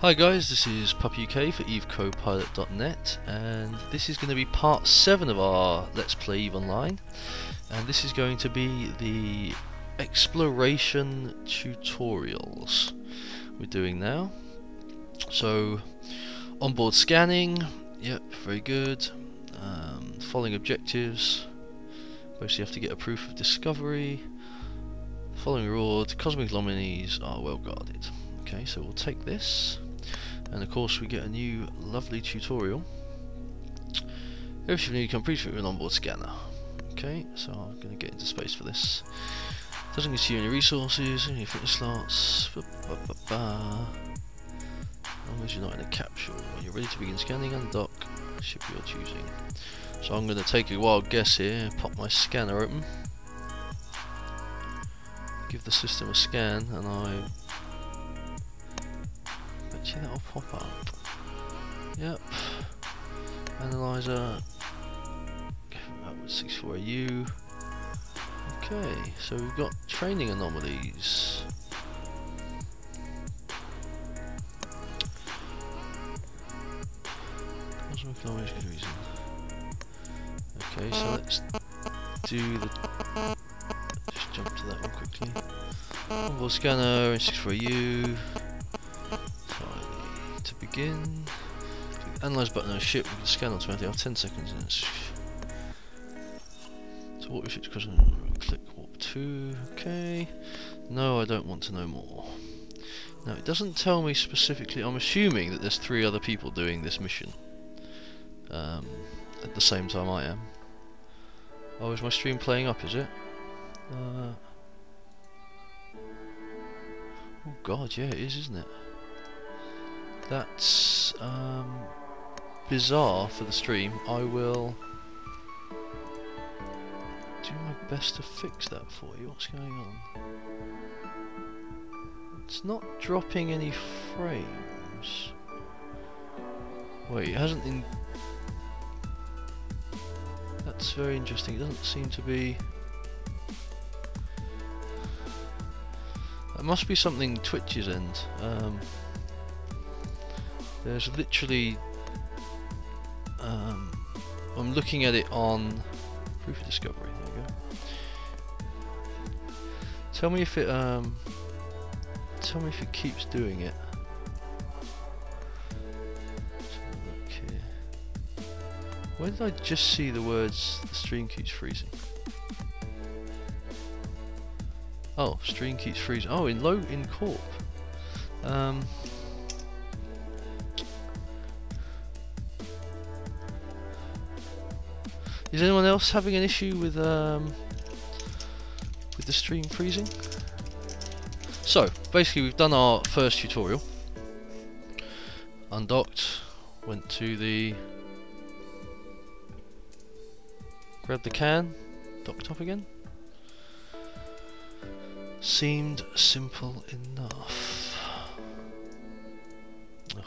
Hi guys, this is PupUK for EvECoPilot.net, and this is going to be part 7 of our Let's Play EVE Online, and this is going to be the exploration tutorials we're doing now. So, onboard scanning, yep, very good. Following objectives, mostly have to get a proof of discovery. Following reward, cosmic anomalies are well guarded. Okay, so we'll take this. And of course we get a new lovely tutorial. Everything you can complete with an onboard scanner. Okay, so I'm going to get into space for this. Doesn't consume any resources, any fitness slots. As long as you're not in a capsule. When you're ready to begin scanning, undock. Ship you're choosing. So I'm going to take a wild guess here, pop my scanner open. Give the system a scan, and I bet you that'll pop up. Yep. Analyzer. Upwards 64AU. Okay, so we've got training anomalies. Cosmic anomalies good reason. Okay, so let's do the. Just jump to that one quickly. Onboard scanner, 64AU. To begin, analyze button on a ship. We can scan automatically after 10 seconds. And it's so what we should click warp 2. Okay. No, I don't want to know more. Now it doesn't tell me specifically. I'm assuming that there's 3 other people doing this mission at the same time I am. Oh, is my stream playing up? Is it? Oh God, yeah, it is, isn't it? That's bizarre for the stream. I will do my best to fix that for you. What's going on? It's not dropping any frames. Wait, it hasn't in. That's very interesting. It doesn't seem to be. That must be something Twitch's end. There's literally, I'm looking at it on proof of discovery. There you go. Tell me if it, keeps doing it. Let's have a look here. Where did I just see the words? The stream keeps freezing. Oh, stream keeps freezing. Oh, in Corp. Is anyone else having an issue with the stream freezing? So basically, we've done our first tutorial. Undocked, went to the grabbed the can, docked up again. Seemed simple enough. Ugh.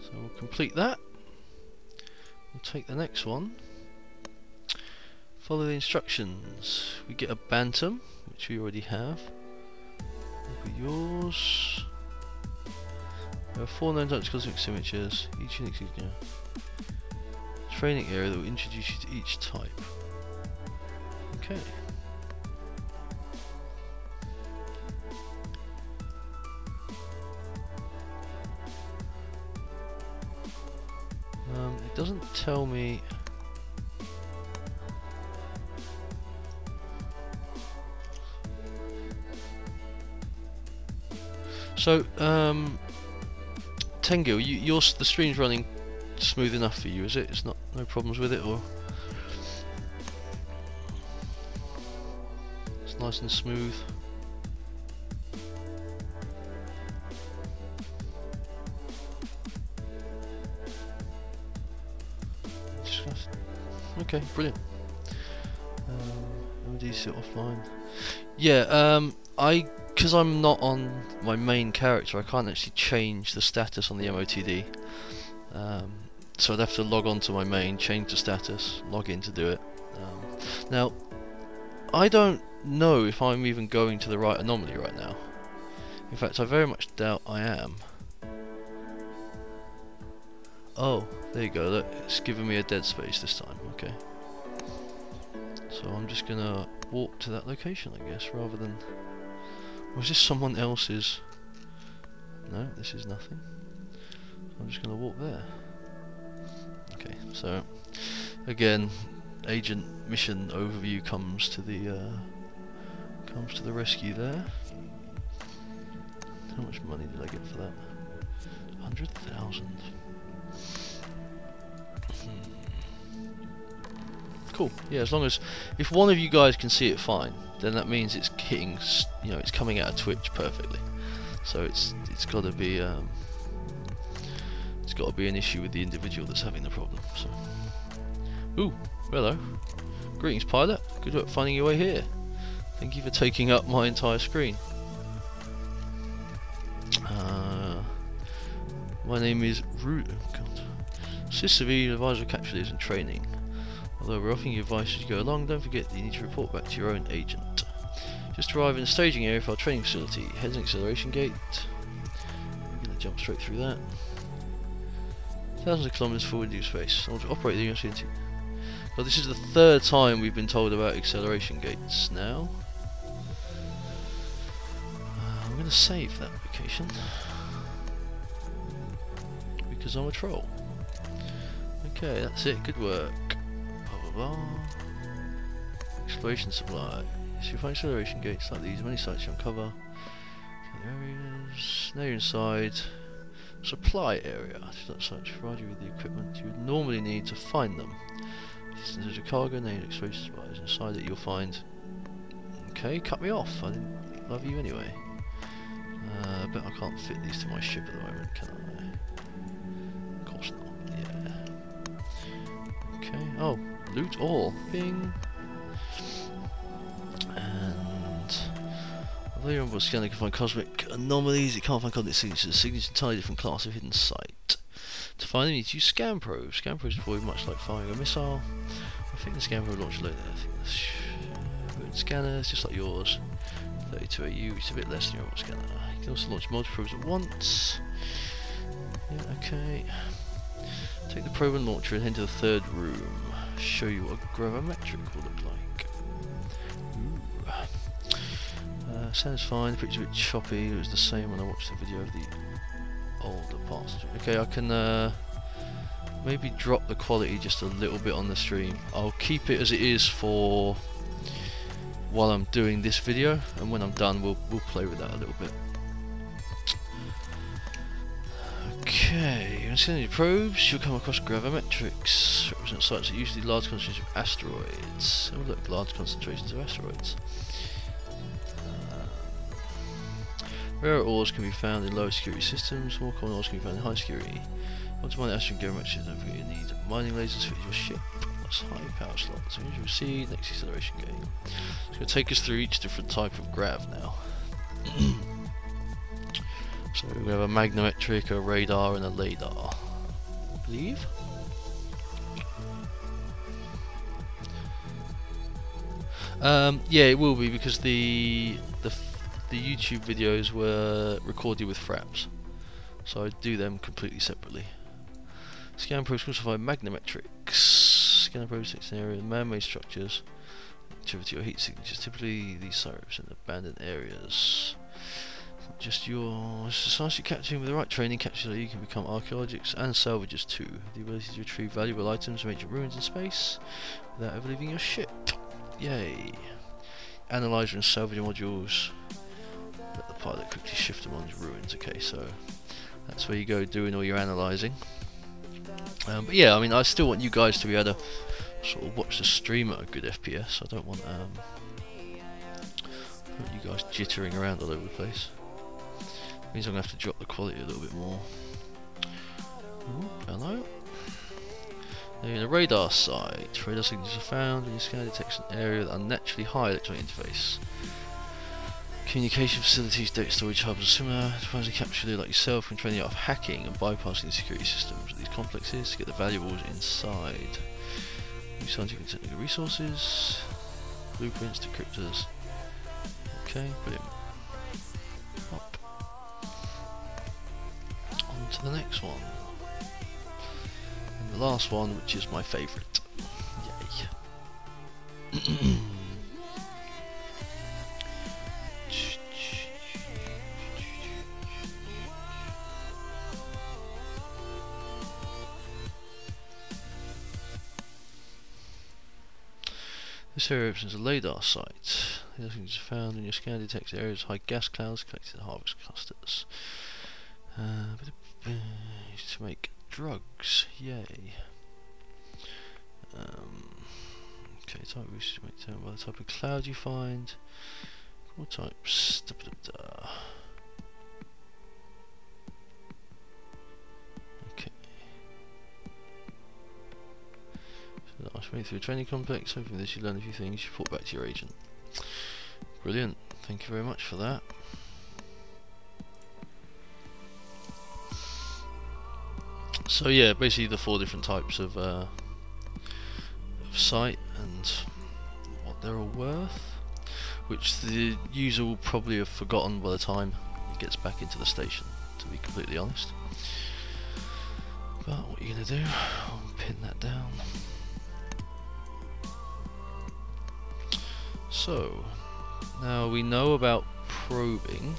So we'll complete that. We'll take the next one. Follow the instructions. We get a bantam, which we already have. Look at yours. There are 4 known types of cosmic signatures, each unique signature. Training area that will introduce you to each type. Okay. It doesn't tell me. So, Tengil, the stream's running smooth enough for you, is it? It's no problems with it, or it's nice and smooth. Okay, brilliant. MD offline. Yeah, because I'm not on my main character, I can't actually change the status on the MOTD. So I'd have to log on to my main, change the status, log in to do it. Now, I don't know if I'm even going to the right anomaly right now. In fact, I very much doubt I am. Oh, there you go, look, it's giving me a dead space this time, okay. So I'm just gonna walk to that location, I guess, rather than... Or is this someone else's? No, this is nothing. I'm just gonna walk there. Okay, so again, agent mission overview comes to the rescue there. How much money did I get for that? 100,000. Cool. Yeah, as long as if one of you guys can see it fine, then that means it's hitting, you know, it's coming out of Twitch perfectly. So it's got to be an issue with the individual that's having the problem. So, ooh, hello. Greetings, pilot. Good work finding your way here. Thank you for taking up my entire screen. My name is Assist EvE advisor capture leaders in training. Although we're offering you advice as you go along, don't forget that you need to report back to your own agent. Just arrive in the staging area for our training facility. Head to the acceleration gate. We're going to jump straight through that. Thousands of kilometers forward into space. I want to operate the facility. Well, this is the third time we've been told about acceleration gates now. I'm going to save that location because I'm a troll. Okay, that's it. Good work. Blah blah blah. Exploration supply. So you find acceleration gates like these. Many sites you uncover. Areas. Now you're inside. Supply area. Such provide you with the equipment you would normally need to find them. There's a cargo named exploration supplies. Inside it you'll find. Okay, cut me off. I didn't love you anyway. I bet I can't fit these to my ship at the moment, can I? Of course not. Yeah. Okay. Oh, loot all. Bing. And although you're on board scanner, you can find cosmic anomalies. It can't find cosmic signatures. Signatures are an entirely different class of hidden site. To find them, you need to use scan probes. Scan probes deploy much like firing a missile. I think the scan probe launcher loader. I think the scanner is just like yours. 32 AU, it's a bit less than your scanner. You can also launch multiple probes at once. Yeah, okay. Take the probe and launcher and head to the third room. Show you what gravimetric will look like. Ooh. Sounds fine, the picture's a bit choppy. It was the same when I watched the video of the older parts. Okay, I can maybe drop the quality just a little bit on the stream. I'll keep it as it is for while I'm doing this video, and when I'm done we'll play with that a little bit. Okay, in scanning your probes you'll come across gravimetrics, represent sites that usually large concentrations of asteroids. Oh look, large concentrations of asteroids. Rare ores can be found in low security systems, more common ores can be found in high security. Once you mine asteroid gravimetrics, don't forget you need mining lasers to fit your ship. High power slots. So as you proceed, next acceleration gate. It's going to take us through each different type of grav now. So we have a Magnetometric, a radar, and a Ladar, I believe. Yeah, it will be because the YouTube videos were recorded with fraps, so I do them completely separately. Scan probes classify Magnetometrics. Scan probes in area man-made structures, activity or heat signatures. Typically, these sites represent abandoned areas. Just yours. As you capture with the right training, capture you can become archaeologists and salvagers too. The ability to retrieve valuable items from ancient ruins in space without ever leaving your ship. Yay! Analyzer and salvage modules. Let the pilot quickly shift among the ruins. Okay, so that's where you go doing all your analysing. But yeah, I mean, I still want you guys to be able to sort of watch the stream at a good FPS. I don't want you guys jittering around all over the place. Means I'm going to have to drop the quality a little bit more. Ooh, hello. In the radar site, radar signatures are found when your scanner detects an area with unnaturally high electronic interface. Communication facilities, data storage hubs are similar. As a capture leader like yourself can train you out of hacking and bypassing the security systems of these complexes to get the valuables inside. New scientific and technical resources, blueprints, decryptors. Okay, brilliant. Up. the next one. And the last one, which is my favourite. Yay. This area represents a Ladar site. The other thing is found in your scan detects areas of high gas clouds collected in harvest clusters. Used to make drugs. Yay. Okay, type used to make turn by the type of cloud you find. What types? Okay. So I went through a training complex. Hoping from this you learn a few things you report back to your agent. Brilliant. Thank you very much for that. So yeah, basically the 4 different types of site and what they're all worth, which the user will probably have forgotten by the time he gets back into the station, to be completely honest. But what are you going to do? I'll pin that down. So, now we know about probing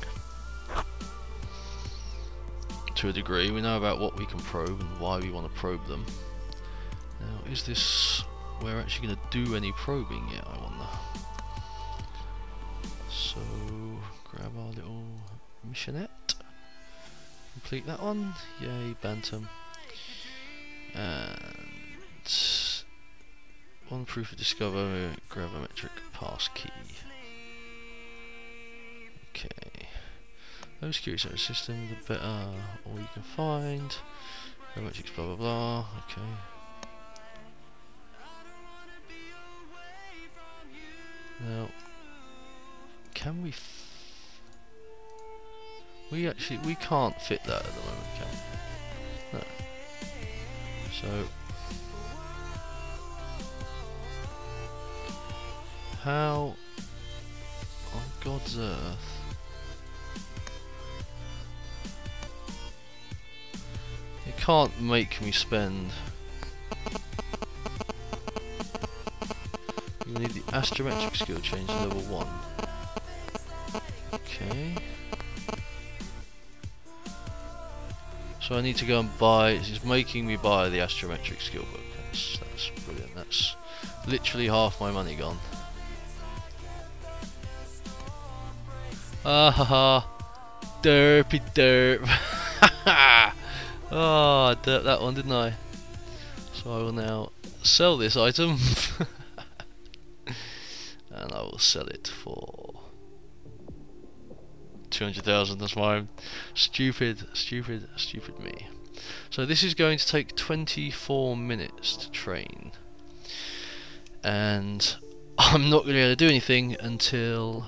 to a degree. We know about what we can probe and why we want to probe them. Now, is this we're actually going to do any probing yet, I wonder? So, grab our little missionette, complete that one, yay, Bantam, and one proof of discover, gravimetric pass key. Okay, those security service system, the better all you can find, gravimetrics blah blah blah, okay. Now, can we? We can't fit that at the moment, can we? No. So, how on God's earth? It can't make me spend. You need the astrometric skill change to level 1. Okay. So I need to go and buy. It's making me buy the astrometric skill book. That's brilliant. That's literally half my money gone. Ah ha ha! Derpy derp! Oh, I derped that one, didn't I? So I will now sell this item. And I will sell it for 200,000. That's my stupid me. So this is going to take 24 minutes to train, and I'm not going to be able to do anything until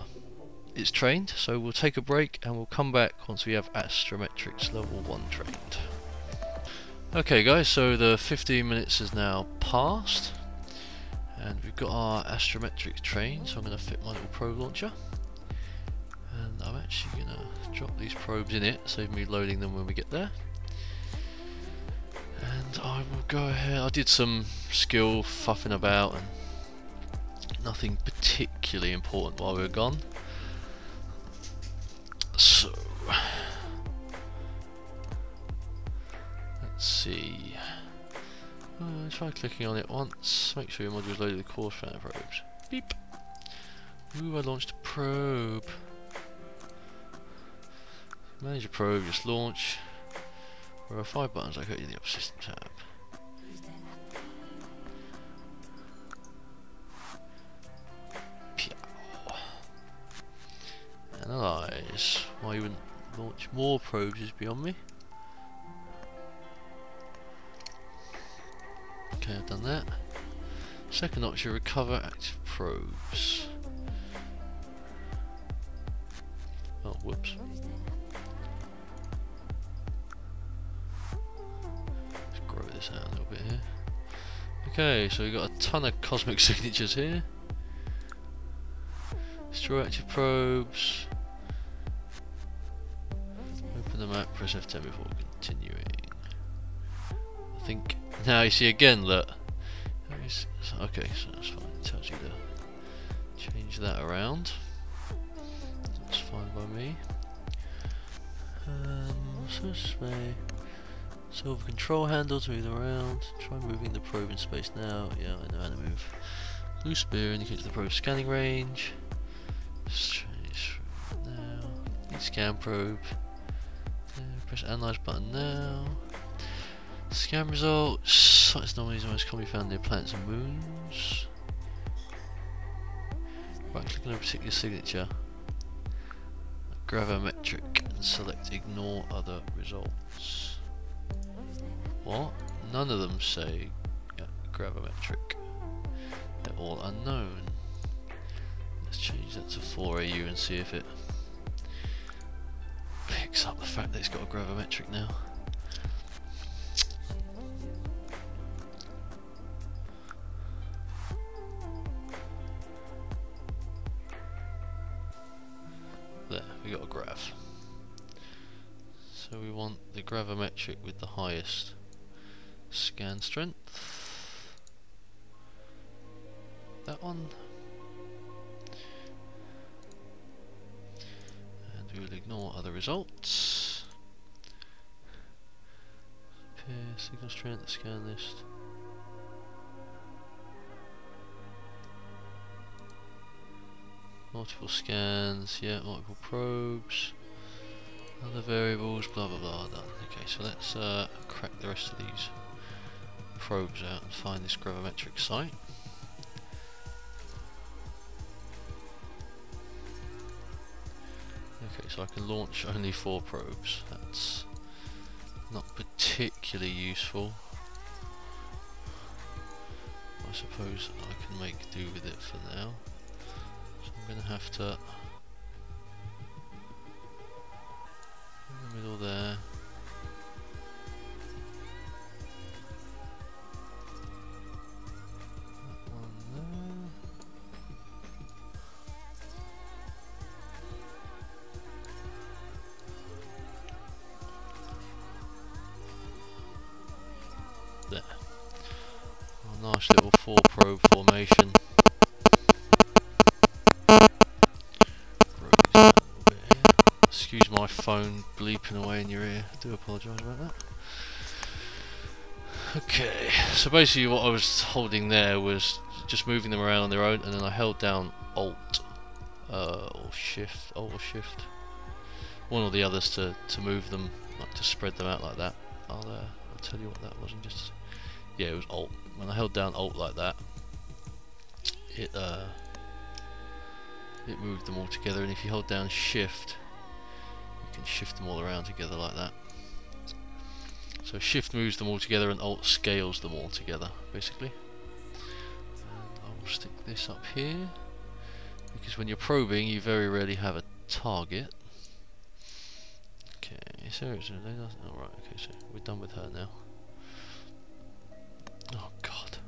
it's trained. So we'll take a break and we'll come back once we have astrometrics level 1 trained. Okay guys, so the 15 minutes has now passed. And we've got our astrometric train, so I'm going to fit my little probe launcher. And I'm actually going to drop these probes in it, save me loading them when we get there. And I will go ahead. I did some skill fuffing about and nothing particularly important while we were gone. So, let's see. Try clicking on it once, make sure your module is loaded with core fan probes. Beep! Ooh, I launched a probe. Manage a probe, just launch. There are 5 buttons located in the upper system tab. Pew. Analyze. Why you wouldn't launch more probes is beyond me. Okay, I've done that. Second option, recover active probes. Oh, whoops. Let's grow this out a little bit here. Okay, so we've got a ton of cosmic signatures here. Destroy active probes. Open them map, press F10 before continuing. I think now you see again that okay, so that's fine. It tells you to change that around. That's fine by me. So silver control handle to move them around. Try moving the probe in space now. Yeah, I know how to move. Blue spear indicates the probe's scanning range. Let's change now. Need scan probe. Press analyze button now. Scan results. Sites normally the most commonly found near planets and moons. Right, click on a particular signature. Gravimetric and select ignore other results. What? None of them say gravimetric. They're all unknown. Let's change that to 4AU and see if it picks up the fact that it's got a gravimetric now. There, we got a grav. So we want the gravimetric with the highest scan strength. That one. And we will ignore other results. Appear signal strength, scan list. Multiple scans, yeah, multiple probes, other variables, blah blah blah, done. Okay, so let's crack the rest of these probes out and find this gravimetric site. Okay, so I can launch only 4 probes. That's not particularly useful. I suppose I can make do with it for now. So I'm going to have to in the middle there. That one there. There. A nice little 4 probe formation. Excuse my phone bleeping away in your ear. I do apologise about that. Okay, so basically what I was holding there was just moving them around on their own, and then I held down Alt or Shift, Alt or Shift, one or the others to move them, like to spread them out like that. I'll tell you what that was in just. Yeah, it was Alt. When I held down Alt like that, it moved them all together, and if you hold down Shift, you can shift them all around together like that. So Shift moves them all together and Alt scales them all together, basically. And I will stick this up here, because when you're probing you very rarely have a target. Okay, so alright, okay, so we're done with her now. Oh god.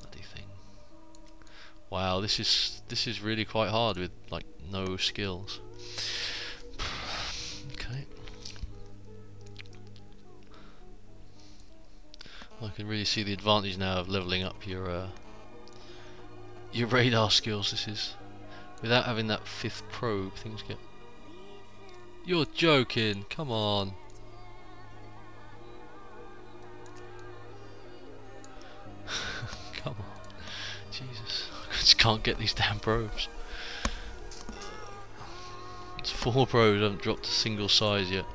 Bloody thing. Wow, this is really quite hard with like no skills. Okay. I can really see the advantage now of leveling up your radar skills. This is without having that 5th probe, things get. You're joking! Come on. Come on. Jesus. I just can't get these damn probes. It's 4 probes, I haven't dropped a single size yet.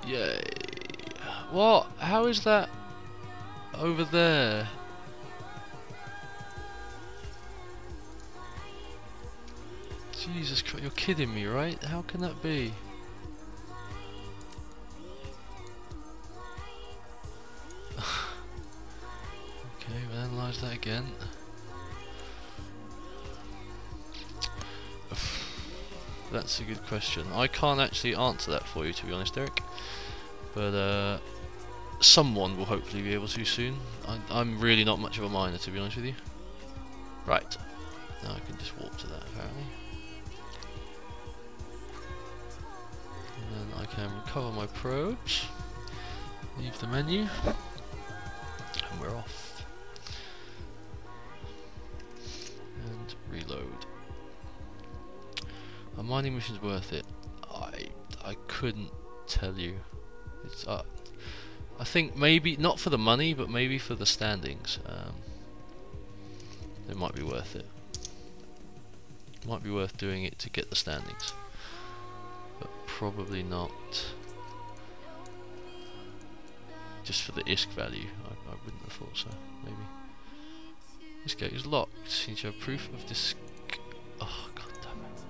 Yay. What? How is that over there? Jesus Christ, you're kidding me, right? How can that be? Okay, we'll analyse that again. That's a good question. I can't actually answer that for you, to be honest, Eric. But someone will hopefully be able to soon. I'm really not much of a miner, to be honest with you. Right, now I can just warp to that apparently. And then I can recover my probes, leave the menu, and we're off. And reload. A mining mission's worth it. I couldn't tell you. It's I think maybe not for the money, but maybe for the standings. It might be worth it. Might be worth doing it to get the standings, but probably not just for the ISK value. I wouldn't have thought so. Maybe this gate is locked. Seems to have proof of this. Oh god damn it!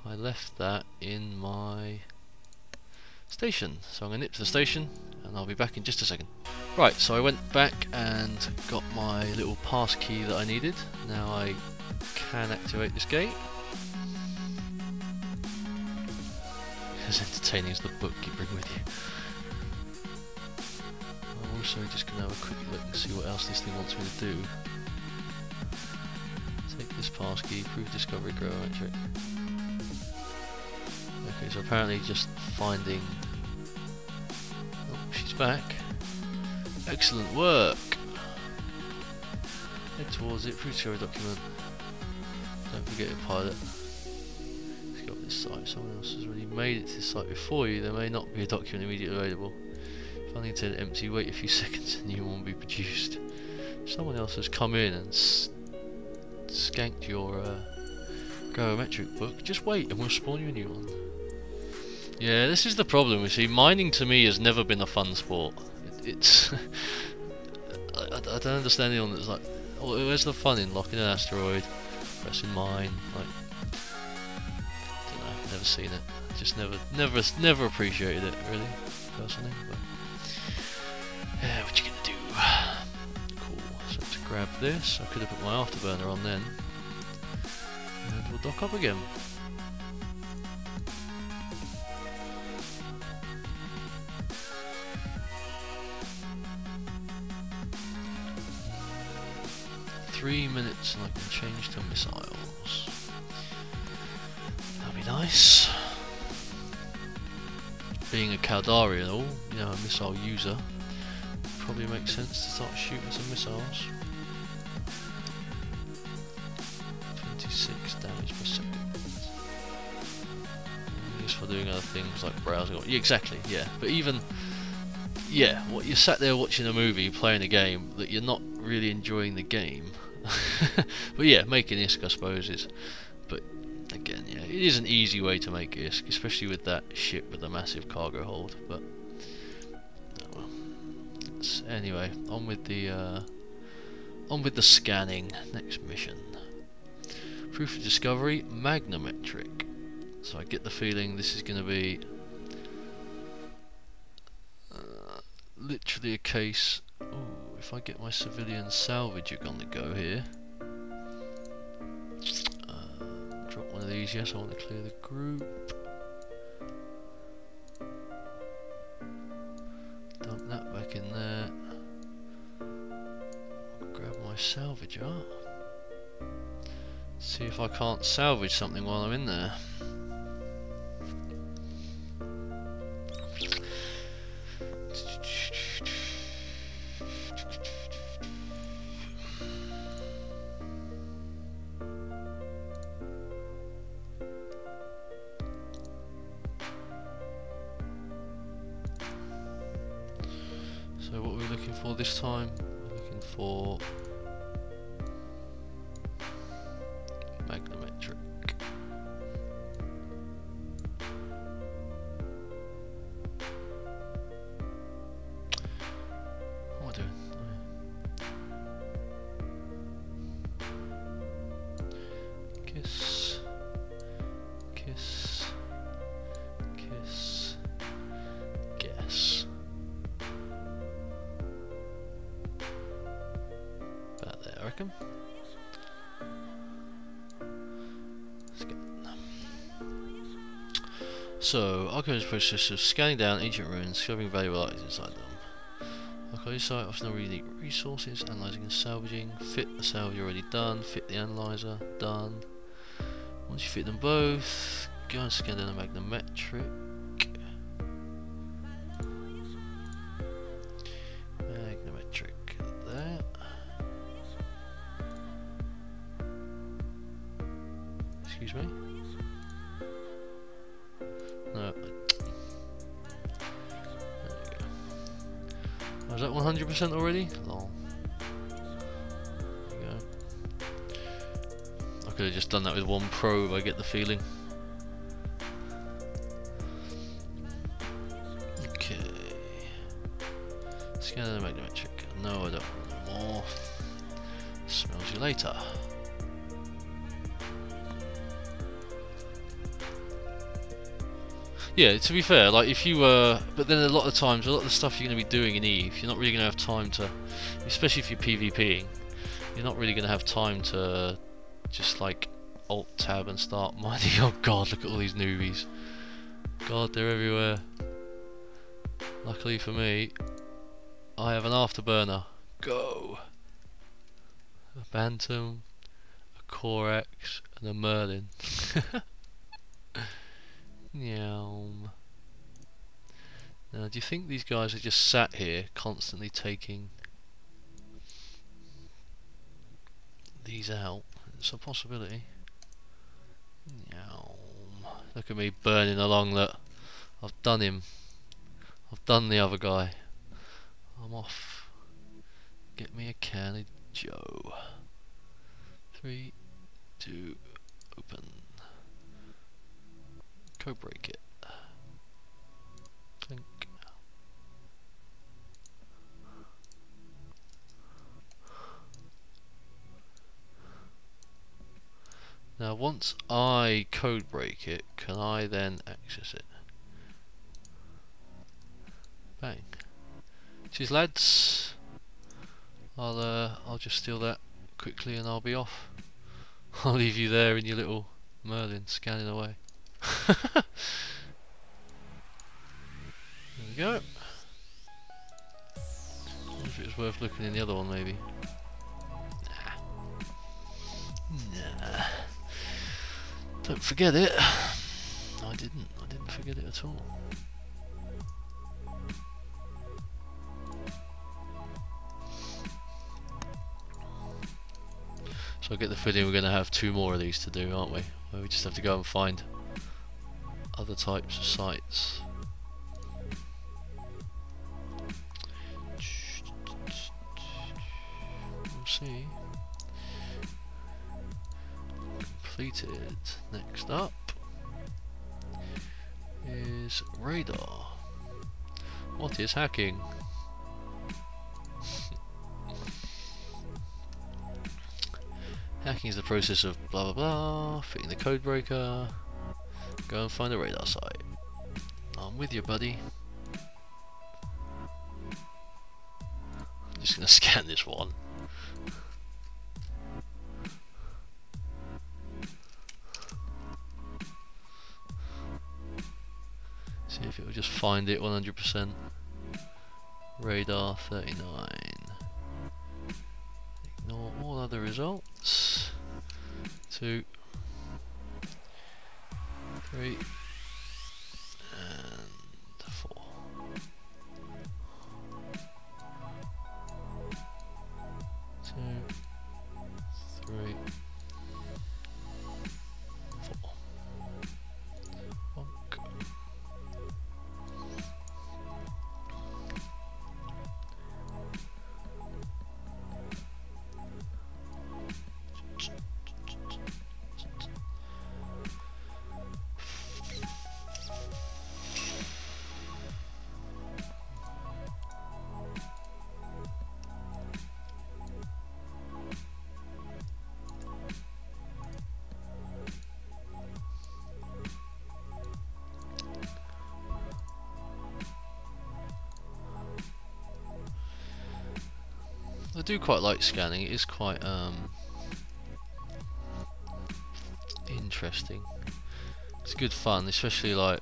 I left that in my station, so I'm going to nip to the station and I'll be back in just a second. Right, so I went back and got my little pass key that I needed. Now I can activate this gate. As entertaining as the book you bring with you. I'm also just going to have a quick look and see what else this thing wants me to do. Take this pass key, prove discovery, gravimetric. Okay, so apparently just finding... Oh, she's back. Excellent work! Head towards it, prove discovery document. Don't forget your pilot. Let's go up this site. Someone else has already made it to this site before you. There may not be a document immediately available. Finding it empty, wait a few seconds and a new one will be produced. Someone else has come in and skanked your gravimetric book. Just wait and we'll spawn you a new one. Yeah, this is the problem. You see, mining to me has never been a fun sport. It's I don't understand anyone that's like, oh, where's the fun in locking an asteroid, pressing mine? Like, I don't know, never seen it. Just never appreciated it really, personally. But yeah, what you gonna do? Cool. So to grab this, I could have put my afterburner on then, and we'll dock up again. Three minutes and I can change to missiles. That'd be nice. Being a Caldarian, you know, a missile user, probably makes sense to start shooting some missiles. 26 damage per second. Used for doing other things like browsing. Yeah, exactly, yeah. But even, yeah, what you're sat there watching a movie, playing a game that you're not really enjoying the game. But yeah, making ISK I suppose is, but again, yeah, it is an easy way to make ISK, especially with that ship with a massive cargo hold. But oh well. Anyway, on with the scanning. Next mission, proof of discovery, Magnetometric. So I get the feeling this is going to be literally a case. Ooh, if I get my civilian salvager on the go here, drop one of these. Yes, I want to clear the group. Dump that back in there. Grab my salvager. See if I can't salvage something while I'm in there. So what are we looking for this time? We're looking for Magnetometric. What am I doing? Kiss, kiss, kiss, guess. About there, I reckon. So, Archimedes process of scanning down ancient ruins, discovering valuable items inside them. Archimedes site offers no unique resources, analysing and salvaging. Fit the salvage already done, fit the analyzer, done. Once you fit them both, go and scan down the Magnetometric. Magnetometric there. Excuse me? No. There we go. Oh, is that 100% already? Lol. There we go. I could have just done that with one probe, I get the feeling. Okay. Scan the Magnetometric. No, I don't want no more. Smells you later. Yeah, to be fair, like if you but then a lot of times, a lot of the stuff you're going to be doing in EvE, you're not really going to have time to, especially if you're PvPing, you're not really going to have time to just like Alt-Tab and start mining. Oh god, look at all these newbies. God, they're everywhere. Luckily for me, I have an afterburner. Go! A Bantam, a Corax, and a Merlin. Now, do you think these guys are just sat here constantly taking these out? It's a possibility. Look at me burning along that. I've done him. I've done the other guy. I'm off. Get me a can of Joe. 3, 2, open. Break it. Clink. Now once I code break it, can I then access it? Bang. Cheers lads. I'll just steal that quickly and I'll be off. I'll leave you there in your little Merlin scanning away. There we go. I wonder if it was worth looking in the other one, maybe. Nah. Don't forget it. I didn't forget it at all. So I get the feeling we're going to have 2 more of these to do, aren't we? Where we just have to go and find other types of sites. We'll see. Completed. Next up is radar. What is hacking? Hacking is the process of blah blah blah, fitting the code breaker. Go and find a radar site. I'm with you, buddy. I'm just gonna scan this one. See if it will just find it 100%. Radar 39. Ignore all other results. 2, 3 and 4. 2, 3, 4. Bonk. I do quite like scanning. It is quite interesting. It's good fun, especially like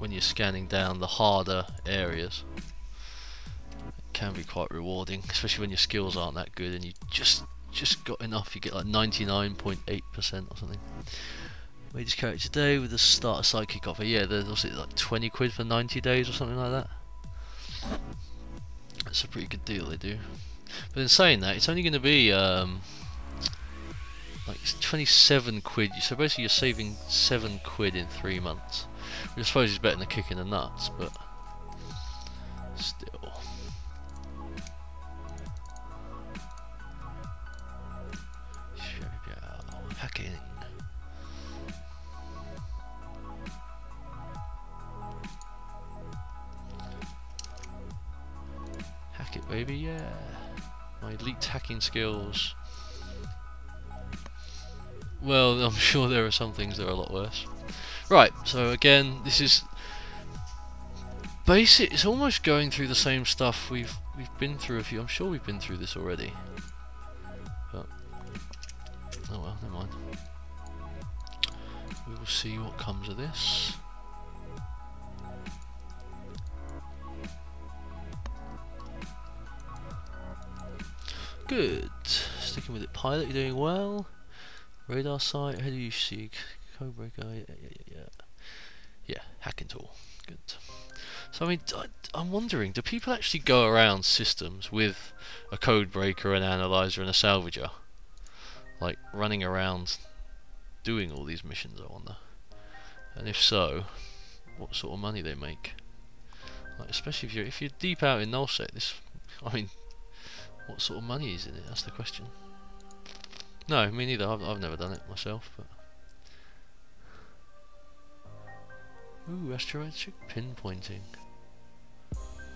when you're scanning down the harder areas. It can be quite rewarding, especially when your skills aren't that good and you just got enough. You get like 99.8% or something. Made this character today with the starter psychic offer. Yeah, there's also like 20 quid for 90 days or something like that. That's a pretty good deal they do. But in saying that, it's only going to be like 27 quid. So basically you're saving 7 quid in 3 months. Which I suppose is better than a kick in the nuts, but still. Hacking. Hack it, baby, yeah. My elite hacking skills. Well, I'm sure there are some things that are a lot worse. Right, so again, this is basic. It's almost going through the same stuff we've been through a few. I'm sure we've been through this already. But oh well, never mind. We will see what comes of this. Good. Sticking with it, pilot. You're doing well. Radar sight. How do you see? Code breaker. Yeah. Hacking tool. Good. So I mean, I'm wondering, do people actually go around systems with a code breaker, an analyzer, and a salvager, like running around doing all these missions? I wonder. And if so, what sort of money they make? Like, especially if you're deep out in nullsec, this, I mean, what sort of money is in it? That's the question. No, me neither. I've never done it myself. But ooh, astrometric pinpointing.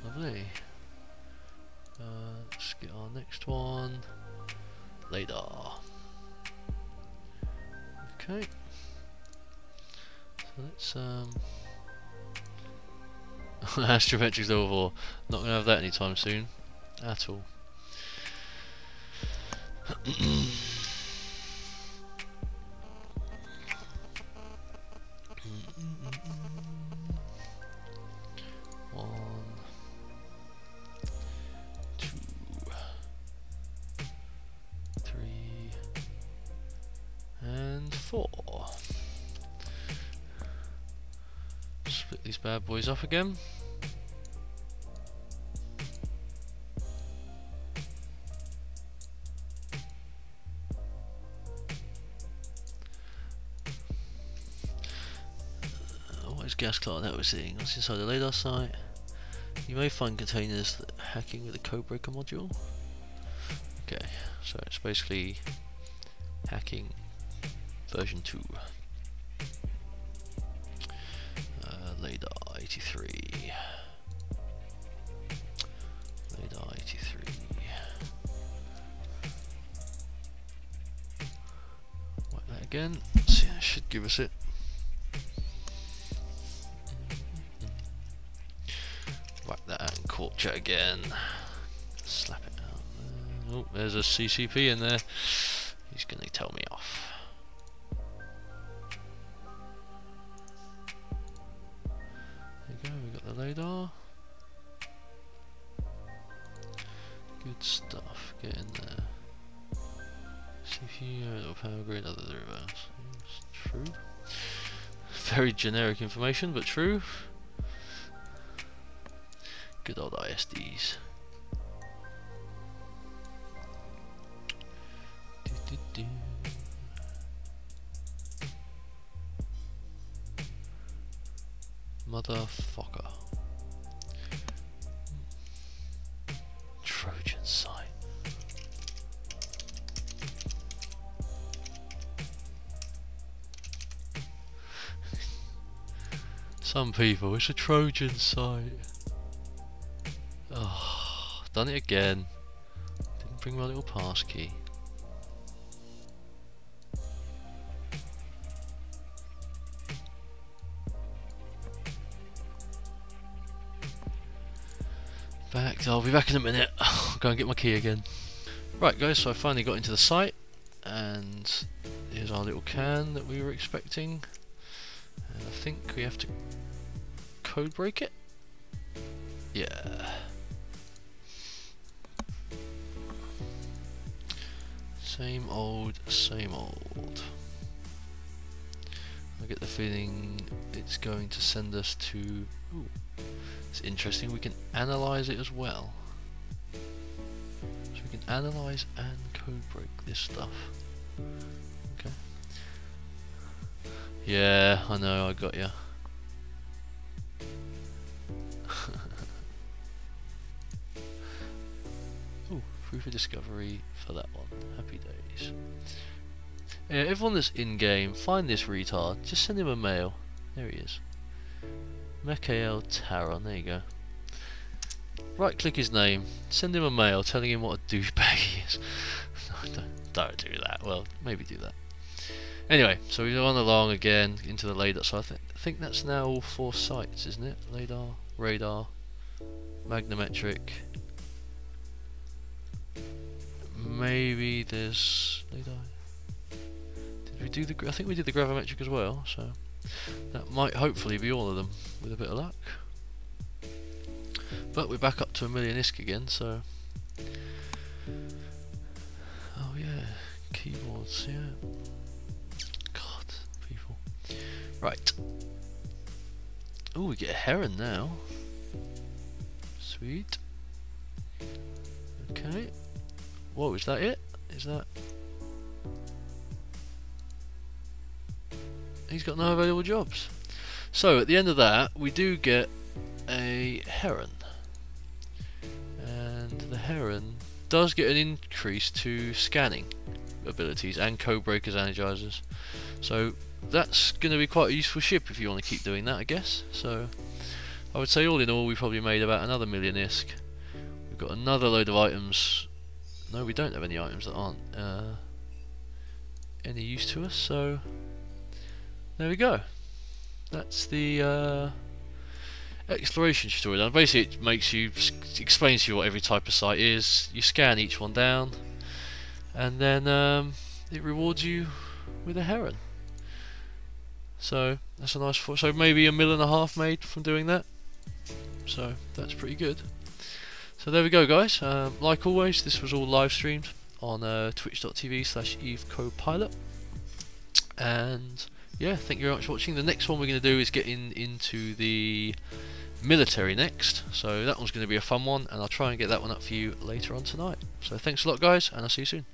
Lovely. Let's get our next one. Ladar. Okay. So let's astrometric's level 4. Not gonna have that anytime soon, at all. Split these bad boys up again. What is gas cloud that we're seeing? What's inside the Ladar site? You may find containers that hacking with a code breaker module. Okay, so it's basically hacking version 2. Ladar 83. Ladar 83. Whack that again. See, that should give us it. Whack that out and cork it again. Slap it out there. Oh, there's a CCP in there. He's going to tell me off. Ladar. Good stuff. Get in there. CPU, little power grid, other reverse. It's true. Very generic information, but true. Good old ISDs. Motherfucker. Trojan site. Some people, it's a Trojan site. Oh, done it again. Didn't bring my little pass key. I'll be back in a minute. I'll go and get my key again. Right guys, so I finally got into the site and here's our little can that we were expecting. And I think we have to code break it. Yeah. Same old, same old. I get the feeling it's going to send us to... Ooh, it's interesting, we can analyze it as well. So we can analyze and code break this stuff. Okay. Yeah, I know, I got ya. Ooh, proof of discovery for that one. Happy days. Yeah, everyone that's in-game, find this retard. Just send him a mail. There he is. Michael Taron, there you go. Right-click his name, send him a mail telling him what a douchebag he is. No, don't do that. Well, maybe do that. Anyway, so we've gone along again into the Ladar. So I think that's now all 4 sites, isn't it? Ladar, radar, Magnetometric. Maybe there's Ladar. Did we do the? I think we did the gravimetric as well. So that might hopefully be all of them with a bit of luck. But we're back up to 1 million ISK again. So oh yeah, keyboards. Yeah. God, people. Right. Oh, we get a heron now. Sweet. Okay. Whoa, is that it? Is that... He's got no available jobs. So, at the end of that, we do get a heron. And the heron does get an increase to scanning abilities and code breakers, energizers. So, that's going to be quite a useful ship if you want to keep doing that, I guess. So, I would say all in all, we probably made about another 1 million ISK. We've got another load of items. No, we don't have any items that aren't any use to us, so there we go. That's the exploration tutorial. Basically, it makes you explains to you what every type of site is. You scan each one down, and then it rewards you with a heron. So that's a nice. So maybe 1.5 million made from doing that. So that's pretty good. So there we go, guys. Like always, this was all live streamed on twitch.tv/EvECoPilot. And yeah, thank you very much for watching. The next one we're going to do is getting into the military next. So that one's going to be a fun one, and I'll try and get that one up for you later on tonight. So thanks a lot, guys, and I'll see you soon.